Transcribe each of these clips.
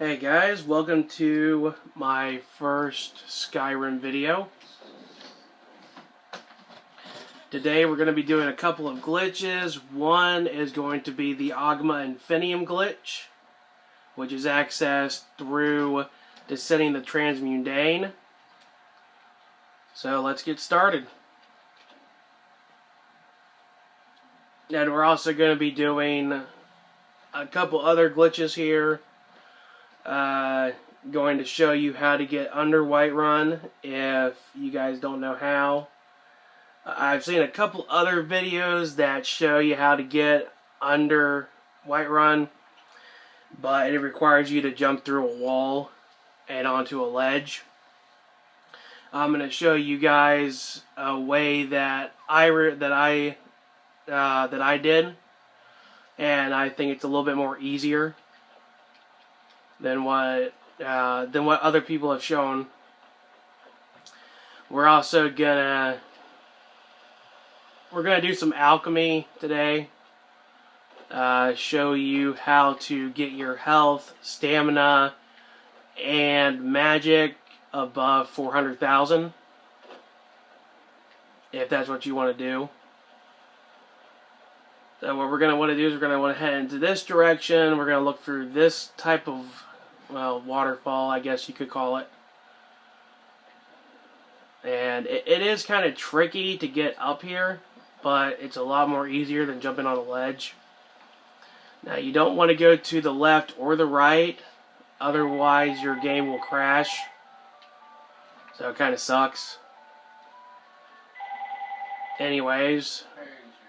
Hey guys, welcome to my first Skyrim video. Today we're going to be doing a couple of glitches. One is going to be the Ogma Infinium glitch, which is accessed through descending the Transmundane. So let's get started. And we're also going to be doing a couple other glitches here. Going to show you how to get under Whiterun if you guys don't know how. I've seen a couple other videos that show you how to get under Whiterun, but it requires you to jump through a wall and onto a ledge. I'm going to show you guys a way that I did, and I think it's a little bit more easier than what other people have shown. We're also gonna do some alchemy today. Show you how to get your health, stamina, and magic above 400,000. If that's what you want to do. So what we're going to want to do is we're going to want to head into this direction. We're going to look through this type of, well, waterfall, I guess you could call it. And it is kind of tricky to get up here, but it's a lot more easier than jumping on a ledge. Now, you don't want to go to the left or the right, otherwise your game will crash. So it kind of sucks. Anyways,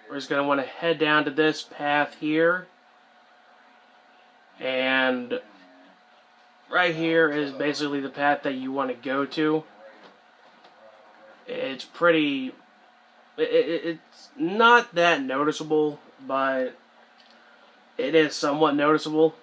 we're just going to want to head down to this path here. And right here is basically the path that you want to go to. It's pretty... It's not that noticeable, but it is somewhat noticeable.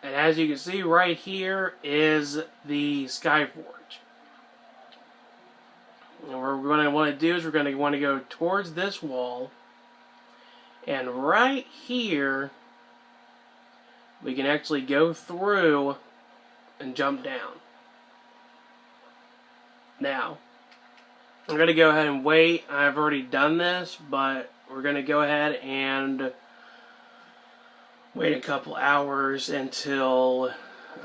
And as you can see, right here is the Skyforge. And what we're going to want to do is we're going to want to go towards this wall. And right here, we can actually go through and jump down. Now, I'm going to go ahead and wait. I've already done this, but we're going to go ahead and wait a couple hours until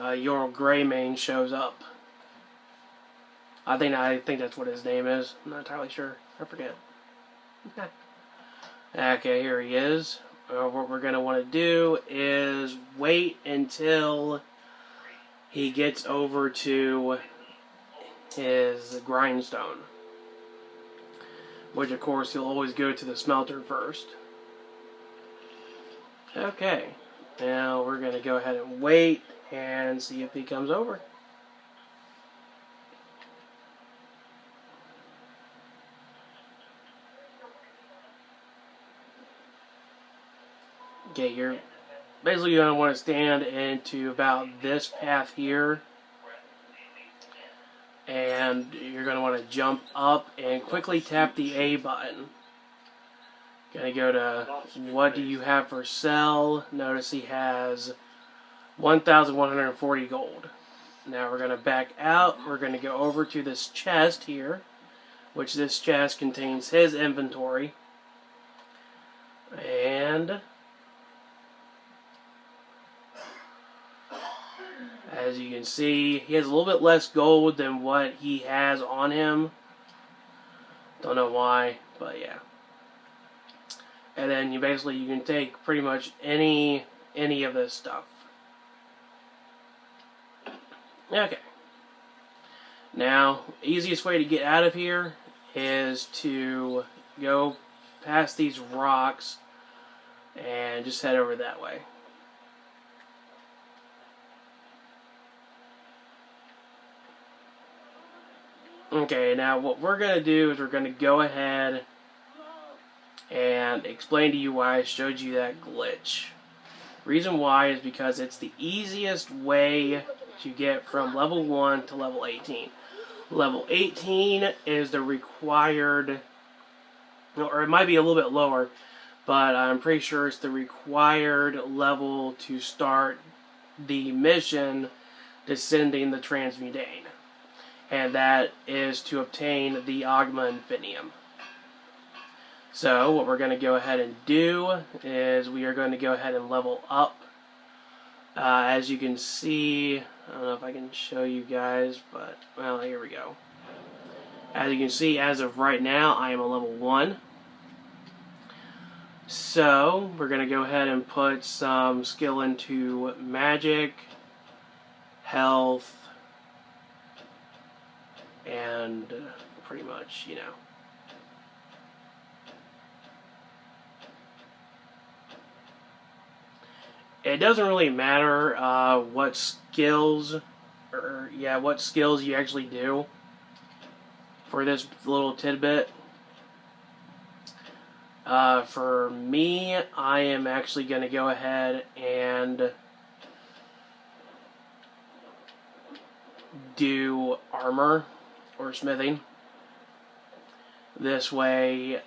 Yorl Greymane shows up. I think that's what his name is. I'm not entirely sure. I forget. Okay, here he is. What we're going to want to do is wait until he gets over to his grindstone. Which, of course, he'll always go to the smelter first. Okay, now we're going to go ahead and wait and see if he comes over. Okay, you're basically going to want to stand into about this path here. And you're going to want to jump up and quickly tap the A button. Going to go to what do you have for sale. Notice he has 1,140 gold. Now we're going to back out. We're going to go over to this chest here, which this chest contains his inventory. And as you can see, he has a little bit less gold than what he has on him. Don't know why, but yeah. And then you can take pretty much any of this stuff. Okay. Now, easiest way to get out of here is to go past these rocks and just head over that way. Okay, now what we're going to do is we're going to go ahead and explain to you why I showed you that glitch. Reason why is because it's the easiest way to get from level 1 to level 18. Level 18 is the required, or it might be a little bit lower, but I'm pretty sure it's the required level to start the mission descending the Transmutane. And that is to obtain the Ogma Infinium. So what we're going to go ahead and do is we are going to go ahead and level up. As you can see, I don't know if I can show you guys, but, well, here we go. As you can see, as of right now, I am a level 1. So, we're going to go ahead and put some skill into magic, health, and pretty much, you know. It doesn't really matter what skills you actually do for this little tidbit. For me, I am actually going to go ahead and do armor or smithing. This way,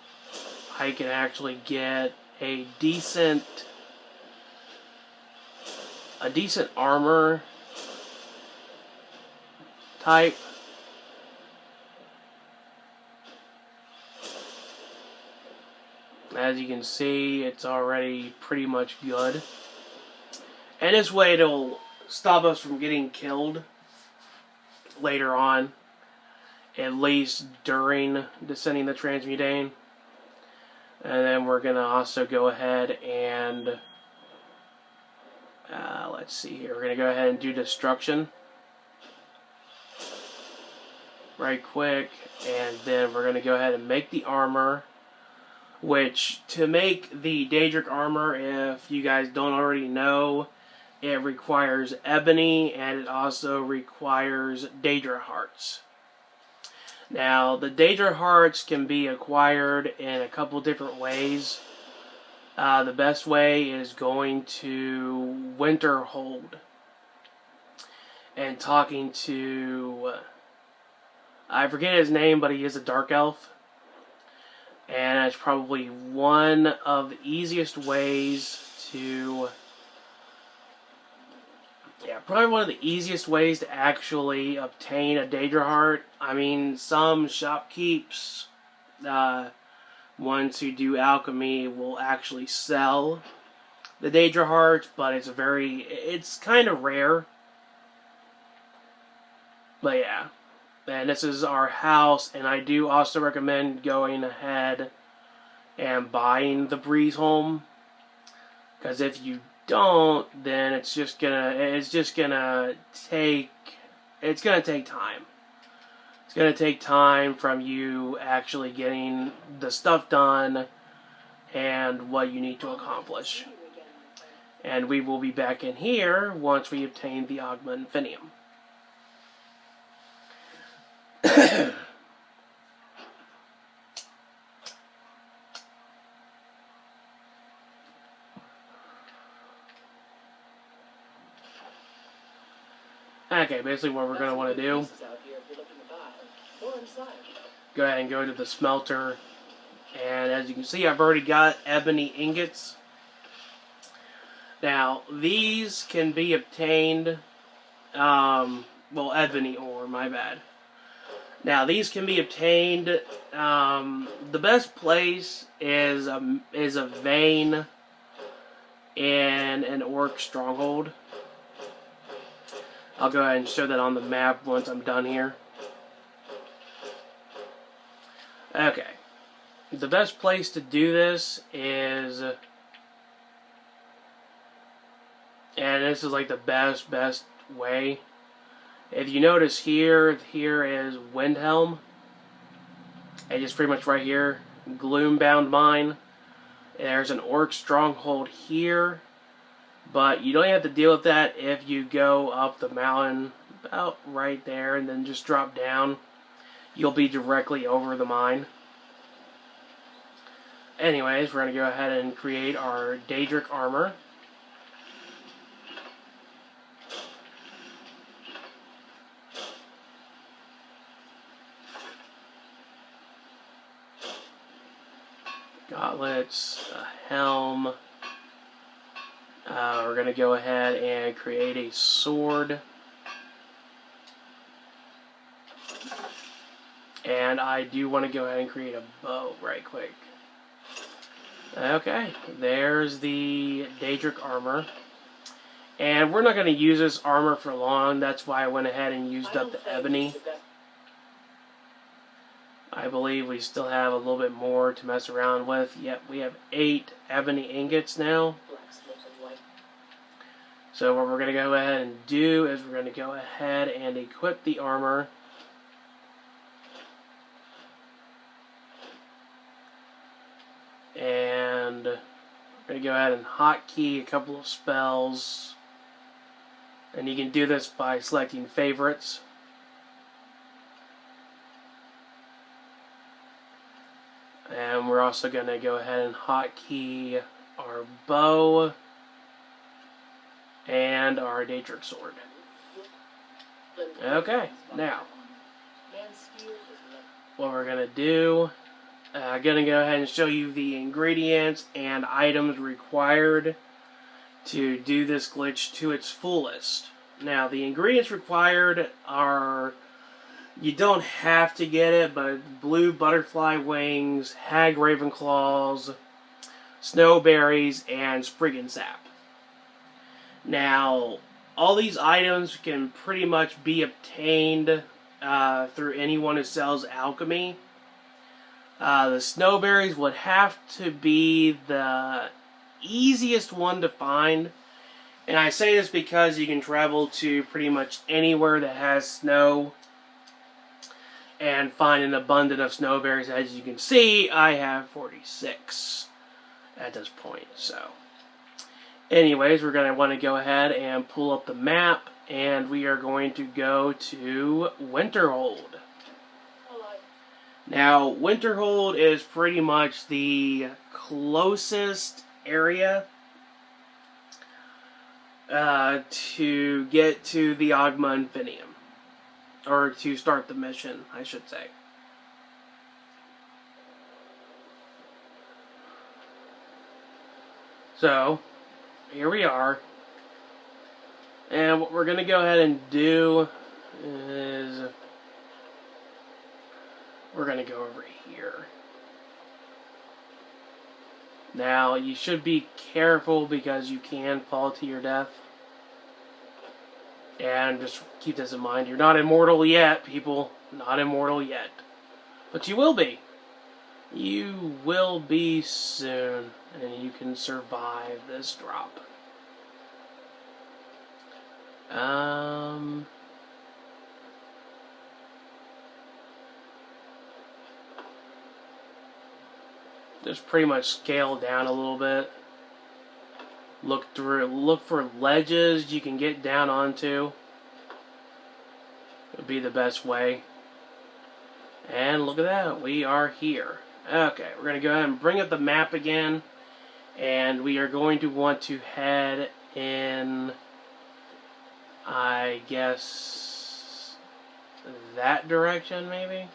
I can actually get a decent armor type. As you can see, it's already pretty much good. And this way it'll stop us from getting killed later on, at least during descending the Transmutane. And then we're going to also go ahead and let's see here. We're going to go ahead and do destruction right quick, and then we're going to go ahead and make the armor, which to make the Daedric armor, if you guys don't already know, it requires ebony and it also requires Daedra hearts. Now, the Daedra hearts can be acquired in a couple different ways. The best way is going to Winterhold and talking to, I forget his name, but he is a dark elf. And that's probably one of the easiest ways to, probably one of the easiest ways to actually obtain a Daedra heart. I mean, some shopkeepers, ones who do alchemy, will actually sell the Daedra heart, but it's kind of rare. But yeah, and this is our house, and I do also recommend going ahead and buying the Breeze Home, because if you don't, then it's gonna take time. It's going to take time from you actually getting the stuff done and what you need to accomplish. And we will be back in here once we obtain the Ogma Infinium. Okay, basically what we're going to want to do, go ahead and go to the smelter, and as you can see, I've already got ebony ingots. Now, these can be obtained, ebony ore, my bad. Now, these can be obtained, the best place is a vein in an orc stronghold. I'll go ahead and show that on the map once I'm done here. Okay. the best place to do this is, and this is like the best way. If you notice here is Windhelm. And just pretty much right here, Gloombound Mine. There's an Orc stronghold here, but you don't have to deal with that if you go up the mountain about right there and then just drop down. You'll be directly over the mine. Anyways, we're going to go ahead and create our Daedric armor. Gauntlets, a helm. We're going to go ahead and create a sword. And I do want to go ahead and create a bow right quick. Okay, there's the Daedric armor. And we're not going to use this armor for long. That's why I went ahead and used up the ebony. I believe we still have a little bit more to mess around with. Yep, we have 8 ebony ingots now. So what we're going to go ahead and do is we're going to go ahead and equip the armor. And we're going to go ahead and hotkey a couple of spells. And you can do this by selecting favorites. And we're also going to go ahead and hotkey our bow and our Daedric sword. Okay, now what we're going to do, I'm going to go ahead and show you the ingredients and items required to do this glitch to its fullest. Now, the ingredients required are, you don't have to get it, but blue butterfly wings, hag raven claws, snowberries, and spriggan sap. Now, all these items can pretty much be obtained through anyone who sells alchemy. The snowberries would have to be the easiest one to find. And I say this because you can travel to pretty much anywhere that has snow and find an abundance of snowberries. As you can see, I have 46 at this point. So, anyways, we're going to want to go ahead and pull up the map, and we are going to go to Winterhold. Now, Winterhold is pretty much the closest area to get to the Ogma Infinium. Or to start the mission, I should say. So, here we are. And what we're going to go ahead and do is we're going to go over here. Now, you should be careful because you can fall to your death. And just keep this in mind. You're not immortal yet, people. Not immortal yet. But you will be. You will be soon. And you can survive this drop. Just pretty much scale down a little bit. Look for ledges you can get down onto. Would be the best way. And look at that, we are here. Okay, we're going to go ahead and bring up the map again. And we are going to want to head in, I guess, that direction maybe?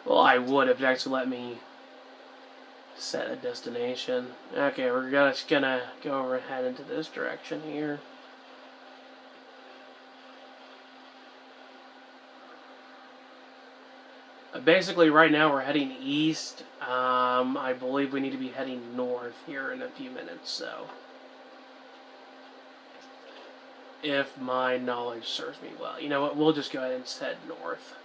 Well, I would if it actually let me set a destination. Okay, we're just gonna go over and head into this direction here. Basically, right now we're heading east. I believe we need to be heading north here in a few minutes, so. if my knowledge serves me well. You know what? We'll just go ahead and head north.